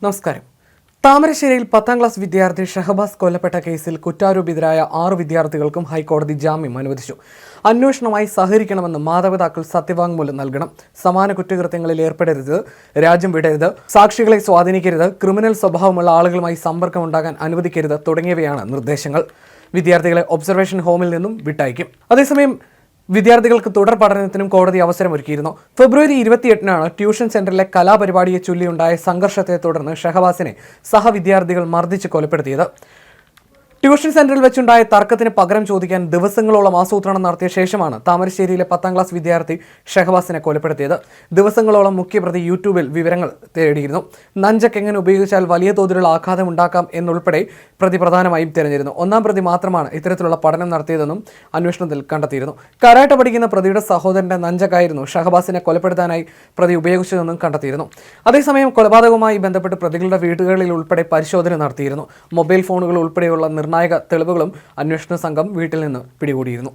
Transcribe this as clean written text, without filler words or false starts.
നമസ്കാരം. താമരശ്ശേരിയിൽ 10ാം ക്ലാസ് വിദ്യാർത്ഥി ഷഹബാസ് കൊല്ലപ്പെട്ട കേസിൽ കുറ്റാരോപിതരായ 6 വിദ്യാർത്ഥികൾക്കും ഹൈക്കോടതി ജാമ്യം അനുവദിച്ചു. അന്വേഷണവുമായി സഹകരിക്കണമെന്ന് മാതാപിതാക്കൾ സത്യവാങ്മൂലം നൽകണം. സമാന കുറ്റകൃത്യങ്ങളിൽ ഏർപ്പെടരുത്, രാജ്യം വിടരുത്, സാക്ഷികളെ സ്വാധീനിക്കരുത്, ക്രിമിനൽ സ്വഭാവമുള്ള ആളുകളുമായി സമ്പർക്കമുണ്ടാകാൻ അനുവദിക്കരുത് തുടങ്ങിയവയാണ് നിർദ്ദേശങ്ങൾ. വിദ്യാർത്ഥികളെ ഒബ്സർവേഷൻ ഹോമിൽ നിന്നും വിട്ടയക്കും. അതേസമയം വിദ്യാർത്ഥികൾക്ക് തുടർ പഠനത്തിനും കോടതി അവസരമൊരുക്കിയിരുന്നു. ഫെബ്രുവരി 28-നാണ് ട്യൂഷൻ സെന്ററിലെ കലാപരിപാടിയെ ചൊല്ലിയുണ്ടായ സംഘർഷത്തെ തുടർന്ന് ഷഹബാസിനെ സഹവിദ്യാർത്ഥികൾ മർദ്ദിച്ച് കൊലപ്പെടുത്തിയത്. ട്യൂഷൻ സെന്ററിൽ വെച്ചുണ്ടായ തർക്കത്തിന് പകരം ചോദിക്കാൻ ദിവസങ്ങളോളം ആസൂത്രണം നടത്തിയ ശേഷമാണ് താമരശ്ശേരിയിലെ 10ാം ക്ലാസ് വിദ്യാർത്ഥി ഷഹബാസിനെ കൊലപ്പെടുത്തിയത്. ദിവസങ്ങളോളം മുഖ്യപ്രതി യൂട്യൂബിൽ വിവരങ്ങൾ തേടിയിരുന്നു. നഞ്ചക്ക് എങ്ങനെ ഉപയോഗിച്ചാൽ വലിയ തോതിലുള്ള ആഘാതം ഉണ്ടാക്കാം എന്നുൾപ്പെടെ പ്രതി പ്രധാനമായും തിരഞ്ഞിരുന്നു. 1-ാം പ്രതി മാത്രമാണ് ഇത്തരത്തിലുള്ള പഠനം നടത്തിയതെന്നും അന്വേഷണത്തിൽ കണ്ടെത്തിയിരുന്നു. കരാട്ട പഠിക്കുന്ന പ്രതിയുടെ സഹോദരന്റെ നഞ്ചക്കായിരുന്നു ഷഹബാസിനെ കൊലപ്പെടുത്താനായി പ്രതി ഉപയോഗിച്ചതെന്നും കണ്ടെത്തിയിരുന്നു. അതേസമയം കൊലപാതകവുമായി ബന്ധപ്പെട്ട് പ്രതികളുടെ വീടുകളിൽ ഉൾപ്പെടെ പരിശോധന നടത്തിയിരുന്നു. മൊബൈൽ ഫോണുകൾ ഉൾപ്പെടെയുള്ള നിർണായക തെളിവുകളും അന്വേഷണ സംഘം വീട്ടിൽ നിന്ന് പിടികൂടിയിരുന്നു.